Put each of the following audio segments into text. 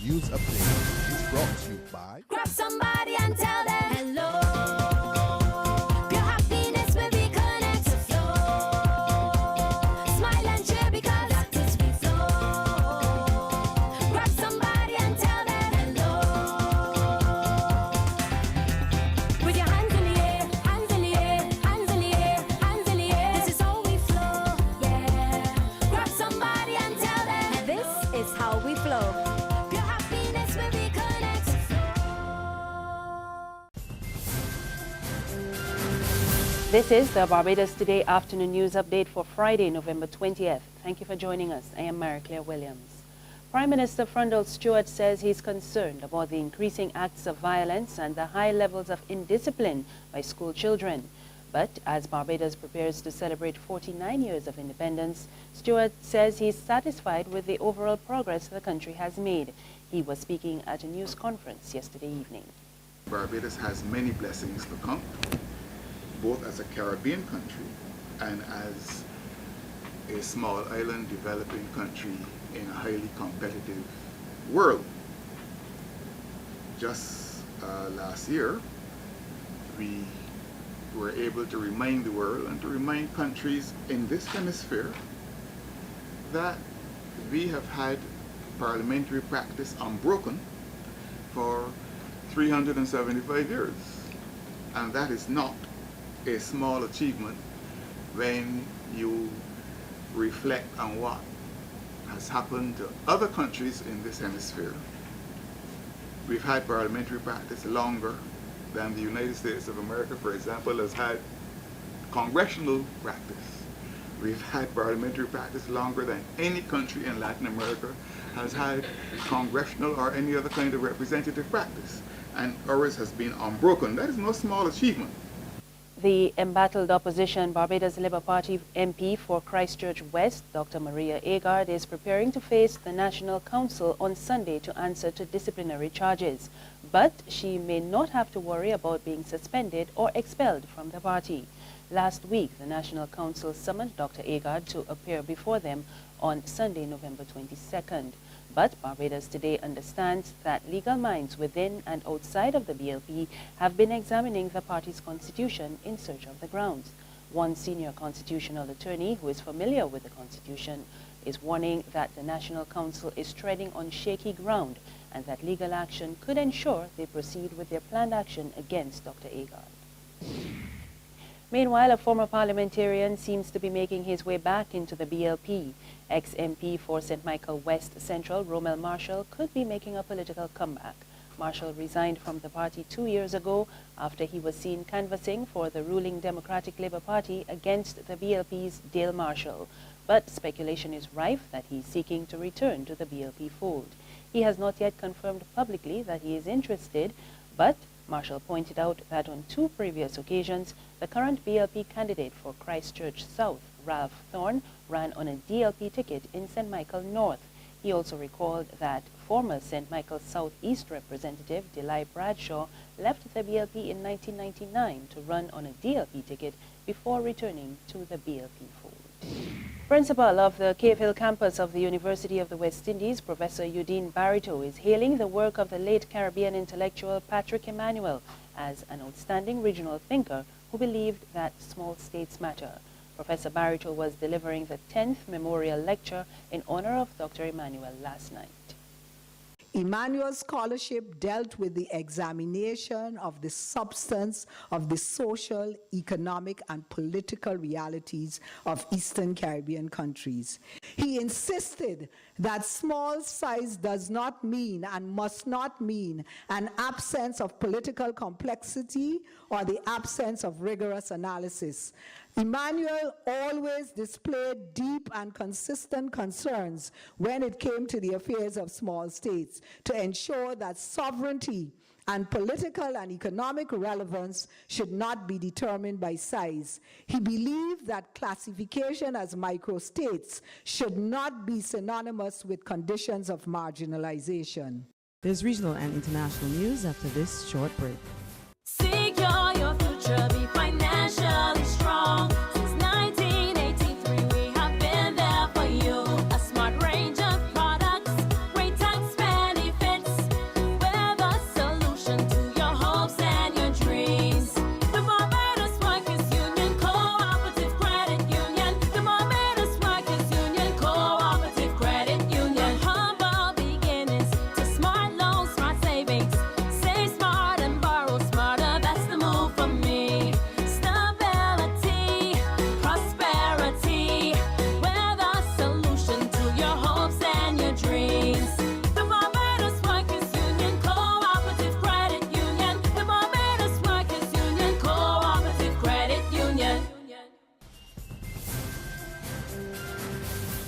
News Update is brought to you by Grab somebody and tell them hello. Pure happiness will be connect to flow. Smile and cheer because that is we flow. Grab somebody and tell them hello. With your hands in the air, hands in the air, hands in the air, hands in the air. This is how we flow, yeah. Grab somebody and tell them this is how we flow. Pure happiness will be connect to flow. This is the Barbados Today afternoon news update for Friday, November 20th. Thank you for joining us. I am Maria Williams. Prime Minister Freundel Stuart says he's concerned about the increasing acts of violence and the high levels of indiscipline by school children. But as Barbados prepares to celebrate 49 years of independence, Stuart says he's satisfied with the overall progress the country has made. He was speaking at a news conference yesterday evening. Barbados has many blessings to come, both as a Caribbean country and as a small island developing country in a highly competitive world. Just last year, we were able to remind the world and to remind countries in this hemisphere that we have had parliamentary practice unbroken for 375 years. And that is not a small achievement when you reflect on what has happened to other countries in this hemisphere. We've had parliamentary practice longer than the United States of America, for example, has had congressional practice. We've had parliamentary practice longer than any country in Latin America has had congressional or any other kind of representative practice. And ours has been unbroken. That is no small achievement. The embattled opposition Barbados Labour Party MP for Christchurch West, Dr. Maria Agard, is preparing to face the National Council on Sunday to answer to disciplinary charges. But she may not have to worry about being suspended or expelled from the party. Last week, the National Council summoned Dr. Agard to appear before them on Sunday, November 22nd. But Barbados Today understands that legal minds within and outside of the BLP have been examining the party's constitution in search of the grounds. One senior constitutional attorney who is familiar with the constitution is warning that the National Council is treading on shaky ground and that legal action could ensure they proceed with their planned action against Dr. Agard. Meanwhile, a former parliamentarian seems to be making his way back into the BLP. Ex-MP for St. Michael West Central, Romell Marshall, could be making a political comeback. Marshall resigned from the party 2 years ago after he was seen canvassing for the ruling Democratic Labour Party against the BLP's Dale Marshall. But speculation is rife that he is seeking to return to the BLP fold. He has not yet confirmed publicly that he is interested, but Marshall pointed out that on 2 previous occasions, the current BLP candidate for Christchurch South, Ralph Thorne, ran on a DLP ticket in St. Michael North. He also recalled that former St. Michael South East representative Delai Bradshaw left the BLP in 1999 to run on a DLP ticket before returning to the BLP fold. Principal of the Cave Hill campus of the University of the West Indies, Professor Eugene Barito, is hailing the work of the late Caribbean intellectual Patrick Emmanuel as an outstanding regional thinker who believed that small states matter. Professor Barito was delivering the 10th memorial lecture in honor of Dr. Emmanuel last night. Emmanuel's scholarship dealt with the examination of the substance of the social, economic, and political realities of Eastern Caribbean countries. He insisted that small size does not mean and must not mean an absence of political complexity or the absence of rigorous analysis. Emmanuel always displayed deep and consistent concerns when it came to the affairs of small states to ensure that sovereignty and political and economic relevance should not be determined by size. He believed that classification as microstates should not be synonymous with conditions of marginalization. There's regional and international news after this short break. Secure your future, be financially strong. Since 1983, we have been there for you. A smart range of products, great tax benefits.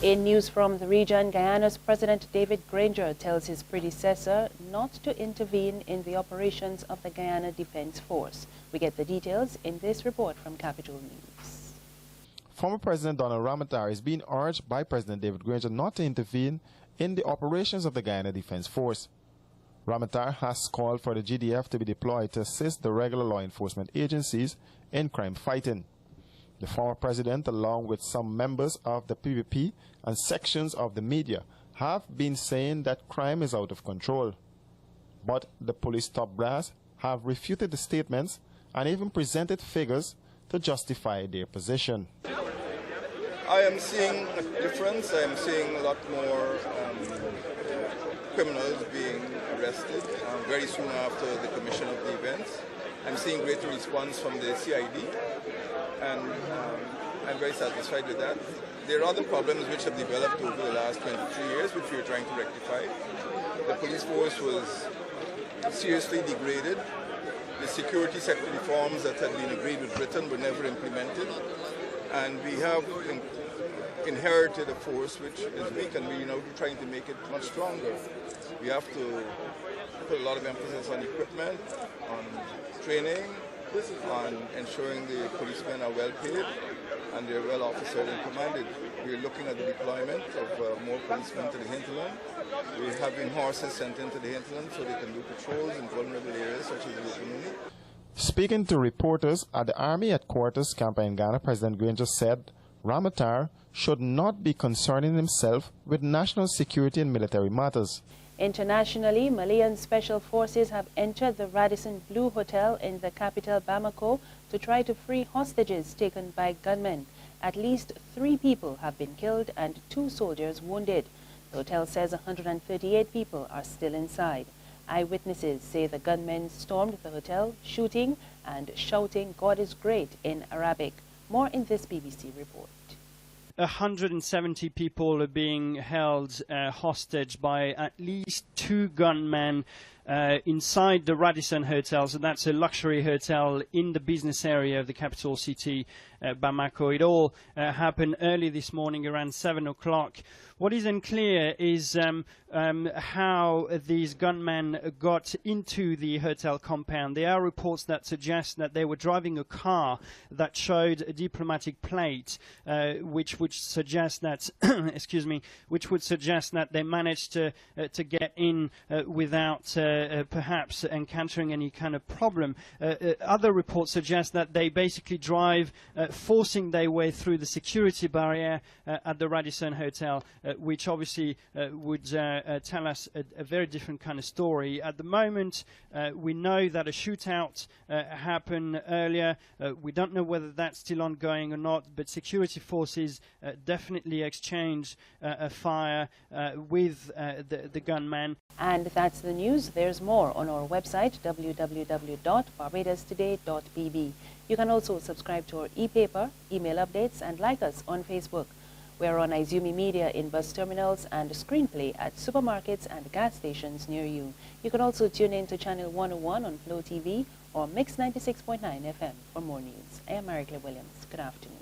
In news from the region, Guyana's President David Granger tells his predecessor not to intervene in the operations of the Guyana Defense Force. We get the details in this report from Capital News. Former President Donald Ramatari is being urged by President David Granger not to intervene in the operations of the Guyana Defense Force. Ramatari has called for the GDF to be deployed to assist the regular law enforcement agencies in crime fighting. The former president, along with some members of the PVP and sections of the media, have been saying that crime is out of control. But the police top brass have refuted the statements and even presented figures to justify their position. I am seeing a difference. I am seeing a lot more criminals being arrested very soon after the commission of the events. I'm seeing greater response from the CID, and I'm very satisfied with that. There are other problems which have developed over the last 23 years, which we are trying to rectify. The police force was seriously degraded. The security sector reforms that had been agreed with Britain were never implemented. And we have inherited a force which is weak, and we're now trying to make it much stronger. We have to put a lot of emphasis on equipment, on training, on ensuring the policemen are well paid and they're well officered and commanded. We're looking at the deployment of more policemen to the hinterland. We're having horses sent into the hinterland so they can do patrols in vulnerable areas such as the Okanuni. Speaking to reporters at the Army Headquarters camp in Ghana, President Granger said Ramatari should not be concerning himself with national security and military matters. Internationally, Malian special forces have entered the Radisson Blu Hotel in the capital Bamako to try to free hostages taken by gunmen. At least 3 people have been killed and 2 soldiers wounded. The hotel says 138 people are still inside. Eyewitnesses say the gunmen stormed the hotel, shooting and shouting "God is great" in Arabic. More in this BBC report. 170 people are being held hostage by at least 2 gunmen inside the Radisson Hotel. So that's a luxury hotel in the business area of the capital city, Bamako. It all happened early this morning around 7 o'clock. What is unclear is how these gunmen got into the hotel compound. There are reports that suggest that they were driving a car that showed a diplomatic plate, which would suggest that, excuse me, which would suggest that they managed to get in without perhaps encountering any kind of problem. Other reports suggest that they basically drive, forcing their way through the security barrier at the Radisson Hotel, which obviously would tell us a very different kind of story. At the moment, we know that a shootout happened earlier. We don't know whether that's still ongoing or not, but security forces definitely exchanged a fire with the gunman. And that's the news. There's more on our website, www.barbadostoday.bb. You can also subscribe to our e-paper, email updates, and like us on Facebook. We're on Izumi Media in bus terminals and Screenplay at supermarkets and gas stations near you. You can also tune in to Channel 101 on Flow TV or Mix 96.9 FM for more news. I am Maricla Williams. Good afternoon.